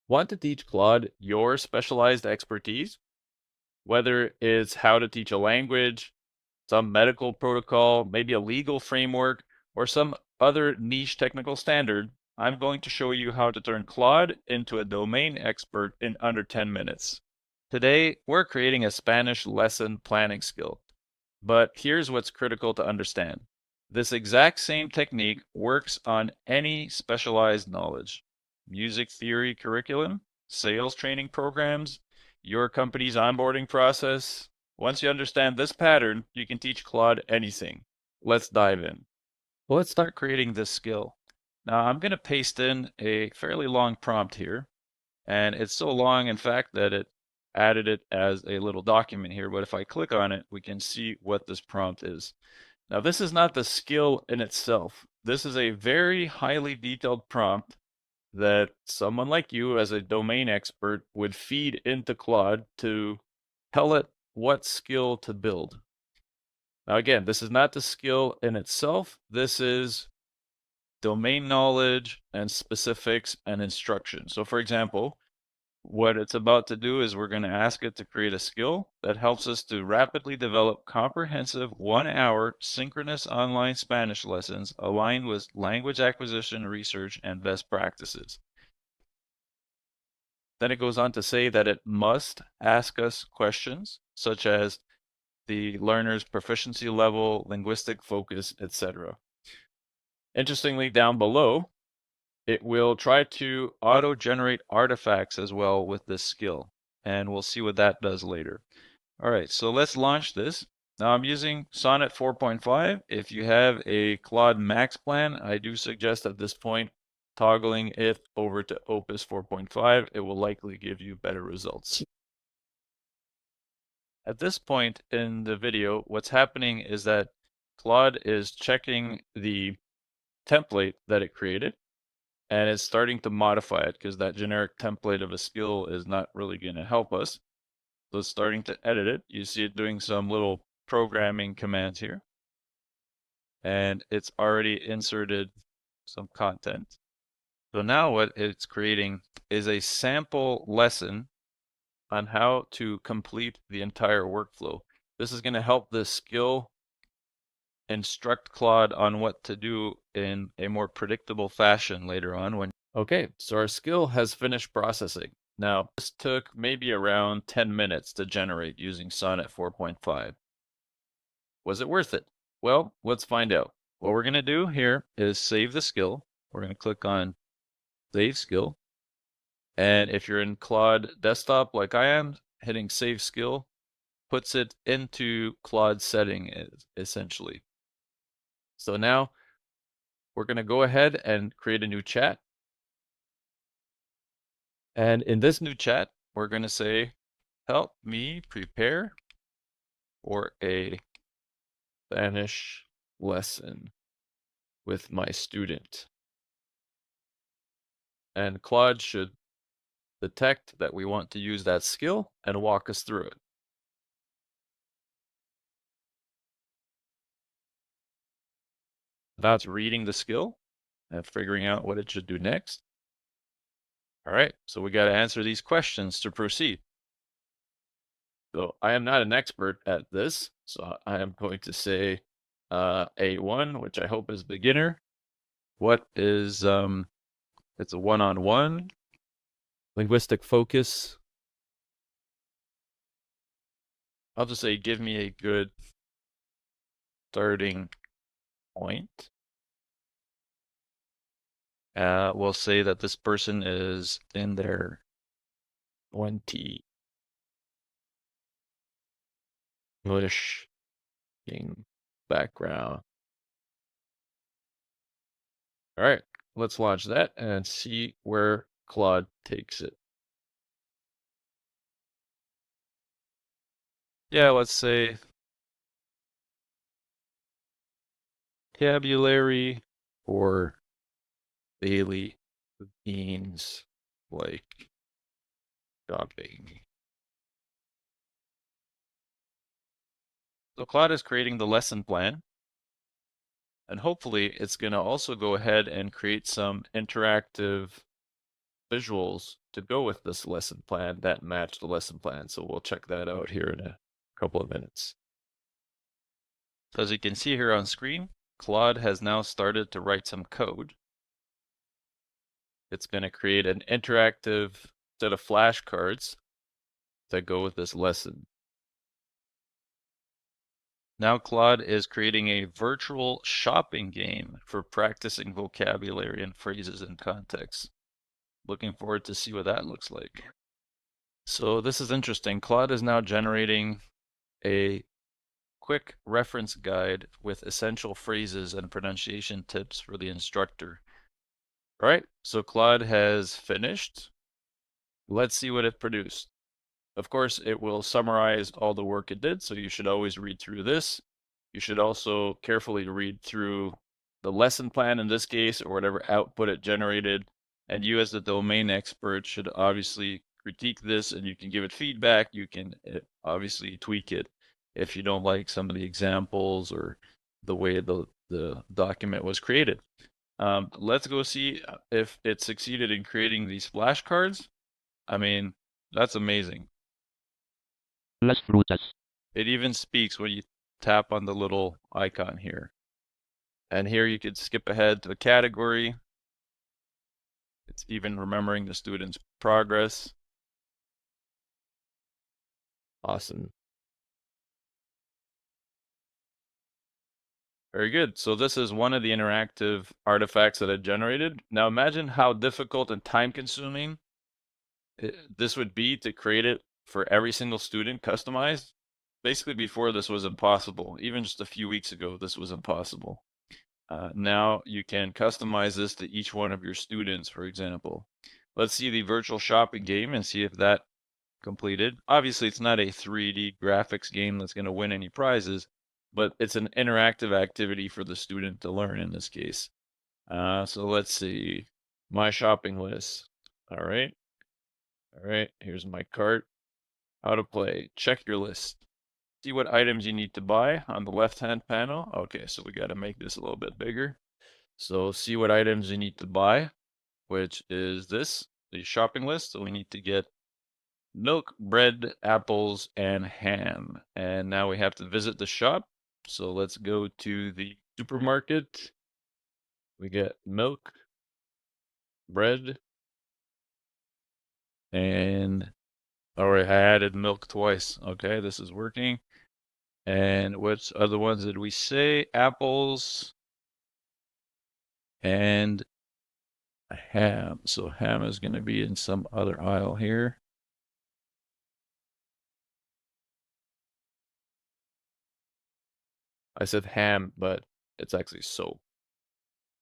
Want to teach Claude your specialized expertise? Whether it's how to teach a language, some medical protocol, maybe a legal framework, or some other niche technical standard, I'm going to show you how to turn Claude into a domain expert in under 10 minutes. Today, we're creating a Spanish lesson planning skill. But here's what's critical to understand. This exact same technique works on any specialized knowledge. Music theory curriculum, sales training programs, your company's onboarding process. Once you understand this pattern, you can teach Claude anything. Let's dive in. Well, let's start creating this skill. Now I'm going to paste in a fairly long prompt here. And it's so long, in fact, that it added it as a little document here. But if I click on it, we can see what this prompt is. Now, this is not the skill in itself. This is a very highly detailed prompt that someone like you, as a domain expert, would feed into Claude to tell it what skill to build. Now, again, this is not the skill in itself. This is domain knowledge and specifics and instruction. So, for example, what it's about to do is we're going to ask it to create a skill that helps us to rapidly develop comprehensive 1-hour synchronous online Spanish lessons aligned with language acquisition research and best practices. Then it goes on to say that it must ask us questions such as the learner's proficiency level, linguistic focus, etc. Interestingly, down below, it will try to auto-generate artifacts as well with this skill, and we'll see what that does later. All right, so let's launch this. Now I'm using Sonnet 4.5. If you have a Claude Max plan, I do suggest at this point toggling it over to Opus 4.5. It will likely give you better results. At this point in the video, what's happening is that Claude is checking the template that it created, and it's starting to modify it because that generic template of a skill is not really going to help us. So it's starting to edit it. You see it doing some little programming commands here. And it's already inserted some content. So now what it's creating is a sample lesson on how to complete the entire workflow. This is going to help the skill instruct Claude on what to do in a more predictable fashion later on. Okay, so our skill has finished processing. Now, this took maybe around 10 minutes to generate using Sonnet 4.5. Was it worth it? Well, let's find out. What we're going to do here is save the skill. We're going to click on Save Skill. And if you're in Claude Desktop like I am, hitting Save Skill puts it into Claude setting essentially. So now we're going to go ahead and create a new chat. And in this new chat, we're going to say, help me prepare for a Spanish lesson with my student. And Claude should detect that we want to use that skill and walk us through it. That's reading the skill and figuring out what it should do next. All right, so we got to answer these questions to proceed. So I am not an expert at this, so I am going to say A1, which I hope is beginner. What is, it's a one-on-one. Linguistic focus. I'll just say, give me a good starting point. We'll say that this person is in their 20 English background. All right, let's launch that and see where Claude takes it. Yeah, let's say vocabulary or daily routines like shopping. So Claude is creating the lesson plan, and hopefully it's going to also go ahead and create some interactive visuals to go with this lesson plan that match the lesson plan. So we'll check that out here in a couple of minutes. So as you can see here on screen, Claude has now started to write some code. It's going to create an interactive set of flashcards that go with this lesson. Now Claude is creating a virtual shopping game for practicing vocabulary and phrases in context. Looking forward to see what that looks like. So this is interesting. Claude is now generating a quick reference guide with essential phrases and pronunciation tips for the instructor. All right, so Claude has finished. Let's see what it produced. Of course, it will summarize all the work it did, so you should always read through this. You should also carefully read through the lesson plan in this case, or whatever output it generated. And you as the domain expert should obviously critique this, and you can give it feedback. You can obviously tweak it if you don't like some of the examples or the way the document was created. Let's go see if it succeeded in creating these flashcards. I mean, that's amazing. Las frutas. It even speaks when you tap on the little icon here. And here you could skip ahead to the category. It's even remembering the student's progress. Awesome. Very good. So this is one of the interactive artifacts that I generated. Now imagine how difficult and time-consuming this would be to create it for every single student customized. Basically, before this was impossible. Even just a few weeks ago, this was impossible. Now you can customize this to each one of your students, for example. Let's see the virtual shopping game and see if that completed. Obviously, it's not a 3D graphics game that's going to win any prizes, but it's an interactive activity for the student to learn in this case. So let's see. My shopping list. All right. All right. Here's my cart. How to play. Check your list. See what items you need to buy on the left-hand panel. Okay, so we got to make this a little bit bigger. So see what items you need to buy, which is this, the shopping list. So we need to get milk, bread, apples, and ham. And now we have to visit the shop. So let's go to the supermarket. We get milk, bread, and all right, I added milk twice. Okay, this is working. And which other ones did we say? Apples and ham. So ham is going to be in some other aisle here. I said ham, but it's actually soap.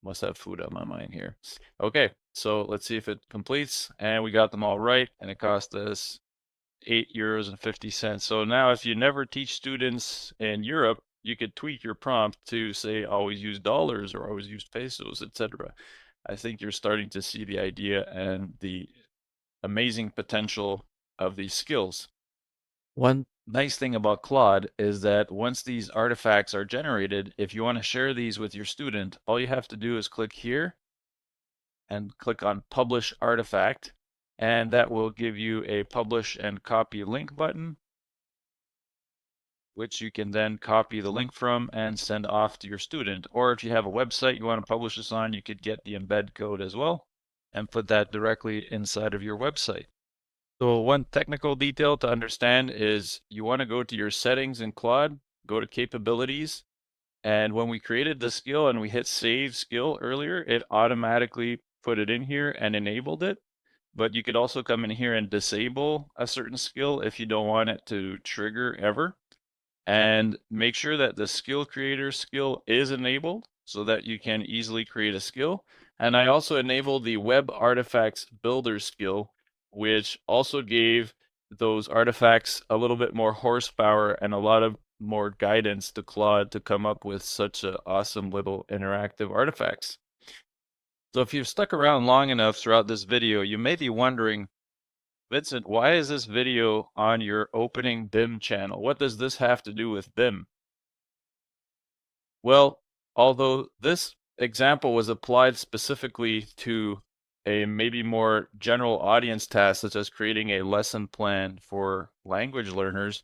Must have food on my mind here. Okay, so let's see if it completes. And we got them all right, and it cost us €8.50. So now if you never teach students in Europe, you could tweak your prompt to say always use dollars or always use pesos, etc. I think you're starting to see the idea and the amazing potential of these skills. One nice thing about Claude is that once these artifacts are generated, if you want to share these with your student, all you have to do is click here and click on Publish Artifact, and that will give you a publish and copy link button, which you can then copy the link from and send off to your student. Or if you have a website you want to publish this on, you could get the embed code as well and put that directly inside of your website. So one technical detail to understand is you want to go to your settings in Claude, go to capabilities, and when we created the skill and we hit save skill earlier, it automatically put it in here and enabled it. But you could also come in here and disable a certain skill if you don't want it to trigger ever. And make sure that the skill creator skill is enabled so that you can easily create a skill. And I also enabled the web artifacts builder skill, which also gave those artifacts a little bit more horsepower and a lot of more guidance to Claude to come up with such awesome little interactive artifacts. So if you've stuck around long enough throughout this video, you may be wondering, Vincent, why is this video on your opening BIM channel? What does this have to do with BIM? Well, although this example was applied specifically to a maybe more general audience task, such as creating a lesson plan for language learners,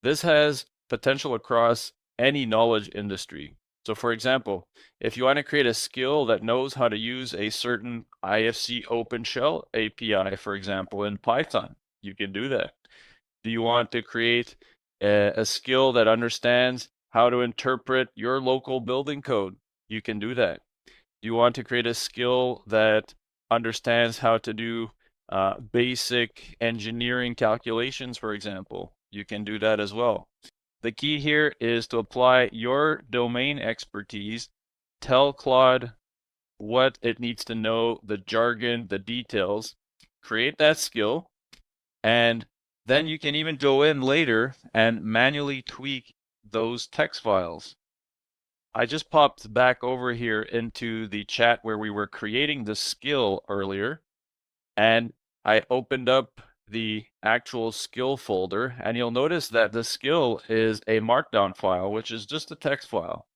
this has potential across any knowledge industry. So for example, if you want to create a skill that knows how to use a certain IFC OpenShell API, for example, in Python, you can do that. Do you want to create a skill that understands how to interpret your local building code? You can do that. Do you want to create a skill that understands how to do basic engineering calculations, for example? You can do that as well. The key here is to apply your domain expertise, tell Claude what it needs to know, the jargon, the details, create that skill, and then you can even go in later and manually tweak those text files. I just popped back over here into the chat where we were creating the skill earlier, and I opened up the actual skill folder, and you'll notice that the skill is a markdown file, which is just a text file.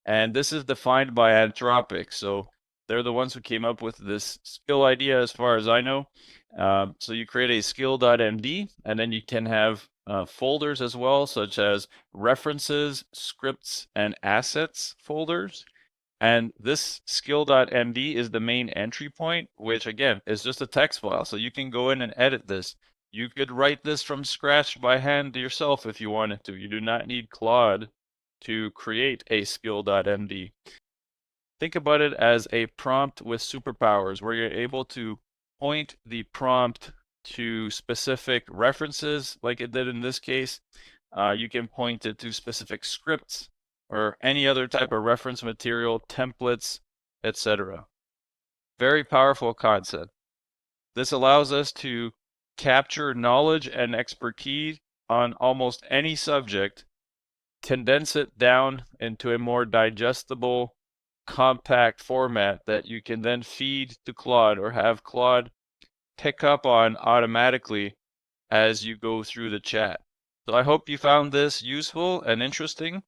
And this is defined by Anthropic. So they're the ones who came up with this skill idea, as far as I know. So you create a skill.md, and then you can have folders as well, such as references, scripts, and assets folders. And this skill.md is the main entry point, which again is just a text file. So you can go in and edit this. You could write this from scratch by hand yourself if you wanted to. You do not need Claude to create a skill.md. Think about it as a prompt with superpowers, where you're able to point the prompt to specific references, like it did in this case. You can point it to specific scripts or any other type of reference material, templates, etc. Very powerful concept. This allows us to capture knowledge and expertise on almost any subject, condense it down into a more digestible, compact format that you can then feed to Claude or have Claude pick up on automatically as you go through the chat. So I hope you found this useful and interesting,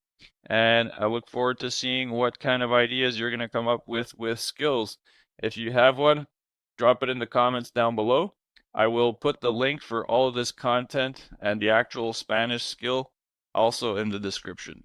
and I look forward to seeing what kind of ideas you're going to come up with skills. If you have one, drop it in the comments down below. I will put the link for all of this content and the actual Spanish skill also in the description.